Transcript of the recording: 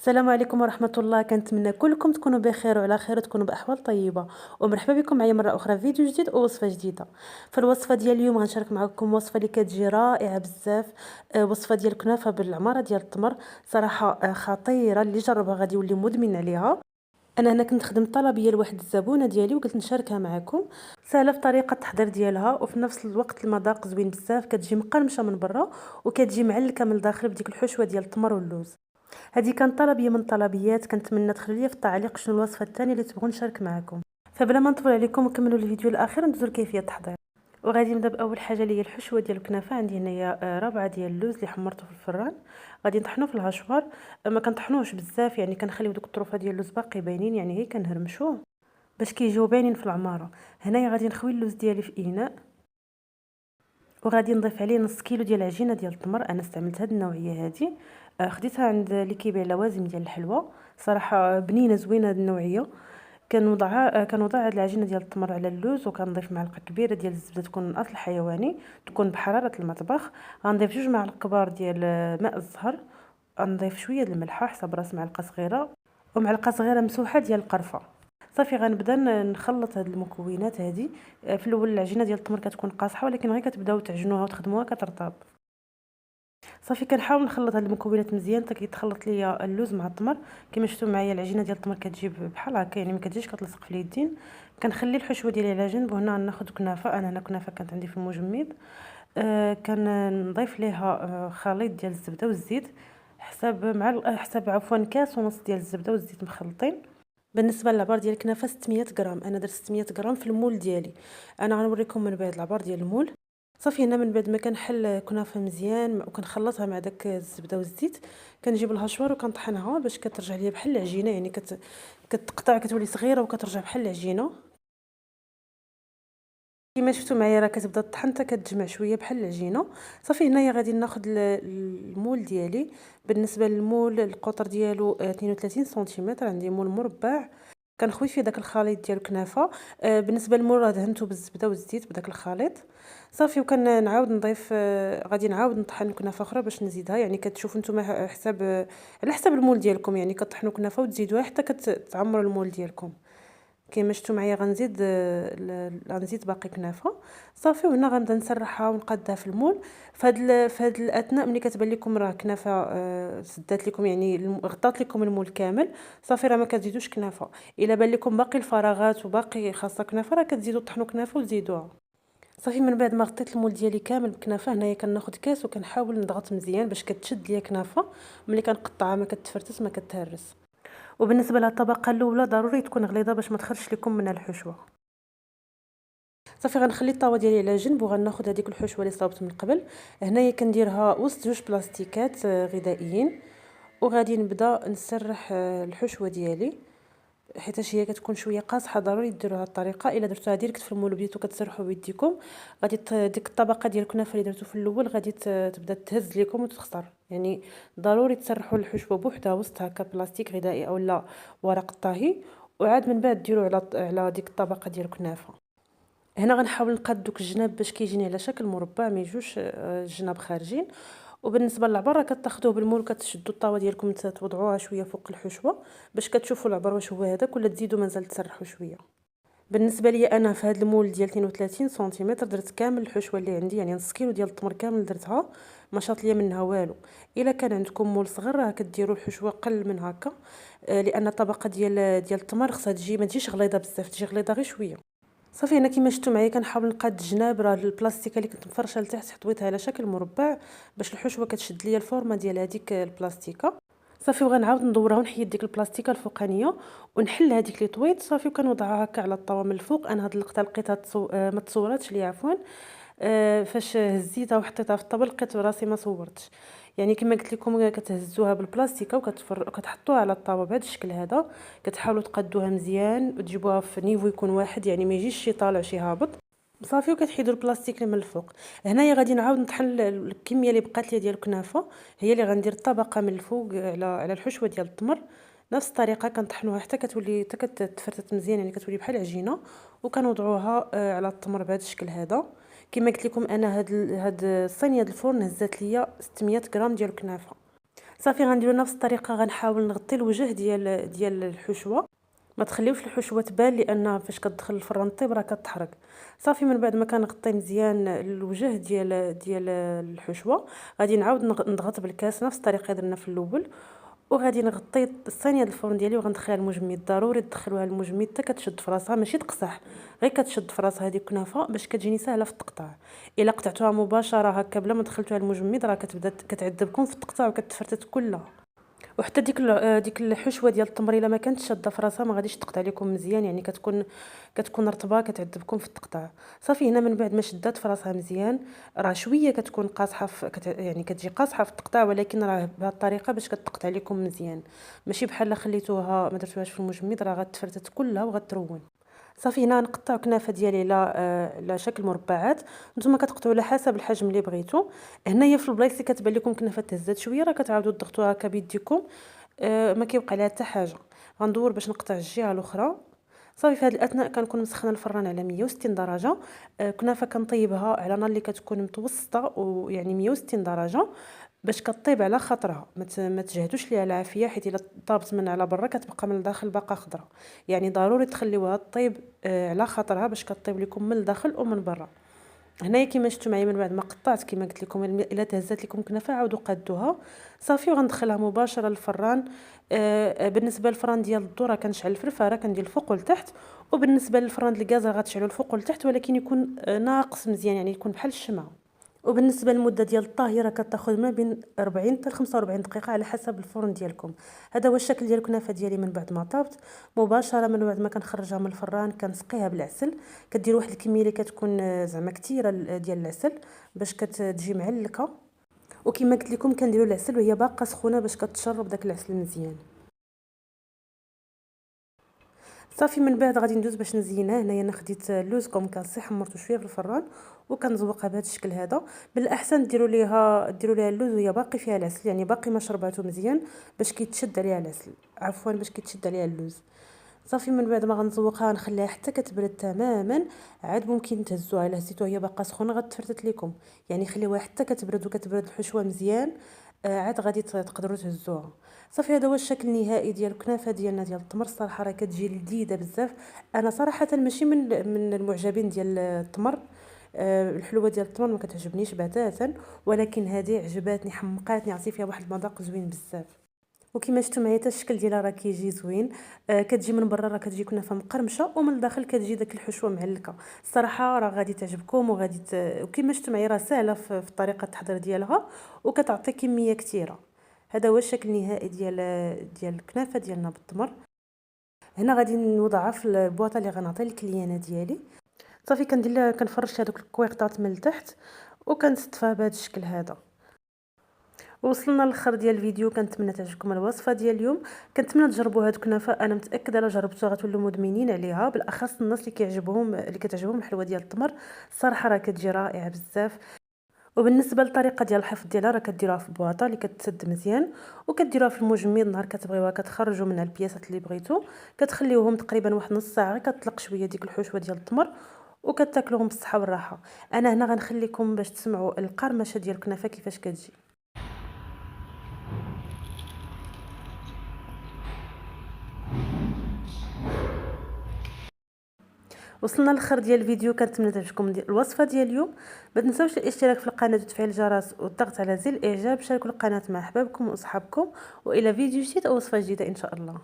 السلام عليكم ورحمة الله. كنتمنى كلكم تكونوا بخير وعلى خير وتكونوا بأحوال طيبة، ومرحبا بكم معايا مرة أخرى في فيديو جديد ووصفة جديدة. في الوصفة ديال اليوم غنشارك معكم وصفة اللي كتجي رائعة بزاف. وصفة ديال الكنافة بالعمارة ديال التمر. صراحة خطيرة، اللي جربها غادي يولي مدمن عليها. انا هنا كنت خدمت طلبيه لواحد الزبونه ديالي وقلت نشاركها معكم. سهله في طريقه التحضير ديالها، وفي نفس الوقت المذاق زوين بزاف. كتجي مقرمشه من برا وكتجي معلكه من الداخل بديك الحشوه ديال التمر واللوز. هذه كانت طلبيه من طلبيات. كنتمنى تخلوا لي في التعليق شنو الوصفه الثانيه اللي تبغوا نشارك معكم. فبلا ما نطول عليكم وكملوا الفيديو الاخير ندوزو لكيفيه التحضير. وغادي نبدا باول حاجه اللي هي الحشوه ديال الكنافه. عندي هنايا ربعه ديال اللوز اللي حمرته في الفران. غادي نطحنوه في الهشوار. ما كنطحنوش بزاف، يعني كنخليو دوك الطروفه ديال اللوز باقي باينين، يعني هي كنهرمشوه باش كيجيو باينين في العماره. هنايا غادي نخوي اللوز ديالي في اناء، وغادي نضيف عليه نص كيلو ديال العجينه ديال التمر. انا استعملت هاد النوعيه هادي، خديتها عند اللي كيبيع لوازم ديال الحلوى. صراحه بنينه زوينه هاد النوعيه. كنوضع هاد العجينه ديال التمر على اللوز، وكنضيف معلقه كبيره ديال الزبده تكون من اصل الحيواني، تكون بحراره المطبخ. غنضيف 2 معالق كبار ديال ماء الزهر. غنضيف شويه ديال الملح حسب راس معلقه صغيره، ومعلقه صغيره مسوحه ديال القرفه. صافي غنبدا نخلط هاد المكونات هادي. في الاول العجينه ديال التمر كتكون قاصحه، ولكن غير كتبداو تعجنوها وتخدموها كترطب. صافي كنحاول نخلط هاد المكونات مزيان حتى كيتخلط ليا اللوز مع التمر. كما شفتوا معايا العجينه ديال التمر كتجيب بحال هكا، يعني ما كتجيش كتلصق في اليدين. كنخلي الحشوه ديالي على جنب، وهنا غناخذ كنافه. انا هنا كنافه كانت عندي في المجمد. كنضيف ليها خليط ديال الزبده والزيت، حسب عفوا كاس ونص ديال الزبده والزيت مخلطين. بالنسبه للعبار ديال الكنافه 600 غرام، انا درت 600 غرام في المول ديالي. انا غنوريكم من بعد العبار ديال المول. صافي هنا من بعد ما كنحل كنافه مزيان وكنخلطها مع داك الزبده والزيت، كنجيب الهشوار وكنطحنها باش كترجع ليا بحال العجينه، يعني كتقطع كتولي صغيره وكترجع بحال العجينه. كما شفتوا معايا راه كتبدا تطحن حتى كتجمع شويه بحال العجينه. صافي هنايا غادي ناخذ المول ديالي. بالنسبه للمول القطر ديالو 32 سنتيمتر، عندي مول مربع. كنخوي فيه داك الخليط ديال الكنافه. بالنسبه للمول راه دهنته بالزبده والزيت بداك الخليط. صافي وكنعاود نضيف، غادي نعاود نطحن كنافه اخرى باش نزيدها، يعني كتشوفوا نتوما حساب على حساب المول ديالكم، يعني كطحنوا كنافه وتزيدوها حتى كتعمروا المول ديالكم. كيما شفتوا معايا غنزيد باقي كنافه. صافي وهنا غنبدا نسرحها ونقادها في المول. فهاد الاثناء ملي كتبان لكم راه كنافه سدات لكم، يعني غطات لكم المول كامل، صافي راه ما كتزيدوش كنافه. الا بان لكم باقي الفراغات وباقي خاصه كنافه، راه كتزيدوا طحنوا كنافه وتزيدوها. صافي من بعد ما غطيت المول ديالي كامل بكنافه، هنايا كناخذ كاس وكنحاول نضغط مزيان باش كتشد ليا كنافه. ملي كنقطعها ما كتفرتس ما كتهرس. وبالنسبه للطبقه الاولى ضروري تكون غليظه باش ما تخرجش لكم منها الحشوه. صافي غنخلي الطاوه ديالي على جنب، وغناخذ هذيك الحشوه اللي صاوبت من قبل. هنايا كنديرها وسط 2 بلاستيكات غذائيين، وغادي نبدا نسرح الحشوه ديالي. حيتاش هي كتكون شويه قاصحه، ضروري ديروها الطريقه. الا درتوها ديريكت في المول وبديتو كتسرحوا بيديكم، غادي ديك الطبقه ديال الكنافه اللي درتو في الاول غادي تبدا تهز لكم وتخسر. يعني ضروري تسرحوا الحشوه بوحدها وسط هكا بلاستيك غذائي اولا ورق الطهي، وعاد من بعد ديروا على ديك الطبقه ديال الكنافه. هنا غنحاول نقاد دوك الجناب باش كيجيني على شكل مربع، ما يجوش الجناب خارجين. وبالنسبه للعبر راه كتاخذوه بالمول، كتشدوا الطاوه ديالكم توضعوها شويه فوق الحشوه باش كتشوفوا العبر واش هو هذاك، ولا تزيدوا مازال تسرحوا شويه. بالنسبه لي انا في هذا المول ديال 32 سنتيمتر درت كامل الحشوه اللي عندي، يعني نص كيلو ديال التمر كامل درتها، ما شاط ليا منها والو. الا كان عندكم مول صغير راه كديروا الحشوه قل من هكا، لان الطبقه ديال التمر خصها تجي ما تجيش غليظه بزاف، تجي غليظه غير شويه. صافي هنا كيما شفتوا معايا كنحاول نقاد الجناب. راه البلاستيكه اللي كنت مفرشه لتحت حطيتها على شكل مربع باش الحشوه كتشد ليا الفورمه ديال هذيك البلاستيكه. صافي وغنعاود ندورها ونحيد ديك البلاستيكه الفوقانيه ونحل هذيك اللي طويت. صافي وكنوضعها هكا على الطاوه من الفوق. انا هاد اللقطه لقيتها ما تصوراتش ليا عفوا. فاش هزيتها وحطيتها في الطبل لقيت راسي ما صورتش. يعني كما قلت لكم كتهزوها بالبلاستيكه وكتحطوها على الطاوه بهذا الشكل هذا. كتحاولوا تقادوها مزيان وتجيبوها في نيفو يكون واحد، يعني ما يجيش شي طالع شي هابط. صافي وكتحيدوا البلاستيك اللي من الفوق. هنايا غادي نعاود نطحن الكميه اللي بقات لي ديال الكنافه، هي اللي غندير الطبقه من الفوق على الحشوه ديال التمر. نفس الطريقه كنطحنوها حتى كتولي حتى كتفرتت مزيان، يعني كتولي بحال العجينه. وكنوضعوها على التمر بهذا الشكل هذا. كما قلت لكم انا هاد الصينيه ديال الفرن هزات ليا 600 غرام ديال الكنافه. صافي غنديرو نفس الطريقه، غنحاول نغطي الوجه ديال الحشوه، ما تخليوش الحشوه تبان لان فاش كتدخل الفران طيب راه كتحرق. صافي من بعد ما كنغطي مزيان الوجه ديال الحشوه، غادي نعاود نضغط بالكاس نفس الطريقه درنا في الاول، وغادي نغطي الصينيه ديال الفرن ديالي وغندخلها المجمد. ضروري تدخلوها المجمد حتى كتشد في راسها، ماشي تقصح، غير كتشد في راسها. هذه كنافه باش كتجيني سهله في التقطاع. الا قطعتوها مباشره هكا بلا ما دخلتوها المجمد راه كتبدا كتعذبكم في التقطاع وكتفرتت كلها. وحتى ديك الحشوه ديال التمر الا ما كانتش شاده في راسها ما غاديش تقطع لكم مزيان، يعني كتكون رطبه كتعذبكم في التقطاع. صافي هنا من بعد ما شدات في راسها مزيان، راه شويه كتكون قاصحه يعني كتجي قاصحه في التقطاع، ولكن راه بهذه الطريقه باش كتقطع لكم مزيان، ماشي بحال لا خليتوها ما درتوهاش في المجمد راه غتفرتت كلها وغترون. صافي هنا نقطع كنافه ديالي على شكل مربعات، نتوما كتقطعوا على حسب الحجم اللي بغيتو. هنايا في البلايص اللي كتبان لكم كنافه تهزات شويه راه كتعاودوا تضغطوها هكا بيديكم، ما كيوقع لها حتى حاجه. غندور باش نقطع الجهه الاخرى. صافي في هذه الاثناء كنكون مسخنه الفران على 160 درجه. كنافه كنطيبها على نار اللي كتكون متوسطه، ويعني 160 درجه باش كطيب على خاطرها، ما تجهدوش ليها العافيه، حيت الا طابت من على برا كتبقى من الداخل باقا خضره. يعني ضروري تخليوها طيب على خاطرها باش كطيب لكم من الداخل ومن برا. هنايا كيما شفتوا معايا من بعد ما قطعت كيما قلت لكم، الا تهزات لكم كنافه عاودوا قادوها. صافي وغندخلها مباشره للفران. بالنسبه للفران ديال الذره كنشعل الفرفاره كندير الفوق والتحت، وبالنسبه للفران الغاز غتشعلوا الفوق والتحت، ولكن يكون ناقص مزيان، يعني يكون بحال الشمع. وبالنسبه للمده ديال الطهي راه كتاخذ ما بين 40 حتى 45 دقيقه على حسب الفرن ديالكم. هذا هو الشكل ديال الكنافه ديالي من بعد ما طابت. مباشره من بعد ما كنخرجها من الفران كنسقيها بالعسل. كدير واحد الكميه اللي كتكون زعما كثيره ديال العسل باش كتجي معلكه. وكما قلت لكم كنديروا العسل وهي باقه سخونه باش كتشرب داك العسل مزيان. صافي من بعد غادي ندوز باش نزينها. هنايا انا خديت اللوز كوم كنصي حمرته شويه في الفران وكنزوقها بهذا الشكل هذا. بالاحسن ديروا ليها اللوز وهي باقي فيها العسل، يعني باقي ما شرباتو مزيان باش كيتشد عليها العسل، عفوا باش كيتشد عليها اللوز. صافي من بعد ما غنزوقها نخليها حتى كتبرد تماما. عاد ممكن تهزوها الا هزيتوها هي باقا سخونه غتفرتت لكم، يعني خليوها حتى كتبرد وكتبرد الحشوه مزيان. عاد غادي تقدروا تهزوها. صافي هذا هو الشكل النهائي ديال الكنافه ديالنا ديال التمر. الصراحه راه كتجي لذيذه بزاف. انا صراحه ماشي من المعجبين ديال التمر. الحلوه ديال التمر ما كتعجبنيش بتاتا، ولكن هذه عجباتني حمقاتني، عطي فيها واحد المذاق زوين بزاف. وكما شفتوا معايا حتى الشكل ديالها راه كيجي زوين. كتجي من برا راه كتجي كنافه مقرمشه، ومن الداخل كتجي داك الحشوه معلكه. الصراحه راه غادي تعجبكم وكما شفتوا معايا راه سهله في طريقه التحضير ديالها، وكتعطي كميه كثيره. هذا هو الشكل النهائي ديال الكنافه ديالنا بالتمر. هنا غادي نوضعها في البواطه اللي غنعطي للكليانه ديالي. صافي كنفرش هذوك الكويقطات من التحت وكنصطفها بهذا الشكل هذا. وصلنا للخر ديال الفيديو. كنتمنى تعجبكم الوصفه ديال اليوم، كنتمنى تجربوا هاد الكنافه. انا متاكده الا جربتوها غتولوا مدمنين عليها، بالاخص الناس اللي كتعجبهم الحلوه ديال التمر. الصراحه راه كتجي رائعه بزاف. وبالنسبه للطريقه ديال الحفظ ديالها راه كديروها في بواطه اللي كتسد مزيان، وكديروها في المجمد. نهار كتبغيوها كتخرجوا منها البياسات اللي بغيتو، كتخليوهم تقريبا واحد نص ساعه كتطلق شويه ديك الحشوه ديال التمر، وكتاكلوهم بالصحه والراحه. انا هنا غنخليكم باش تسمعوا القرمشه ديال الكنافه كيفاش كتجي. وصلنا للخر ديال الفيديو. كنتمنى تعجبكم الوصفه ديال اليوم. ما تنساوش الاشتراك في القناه وتفعيل الجرس والضغط على زر الاعجاب. شاركوا القناه مع احبابكم واصحابكم، والى فيديو جديد او وصفه جديده ان شاء الله.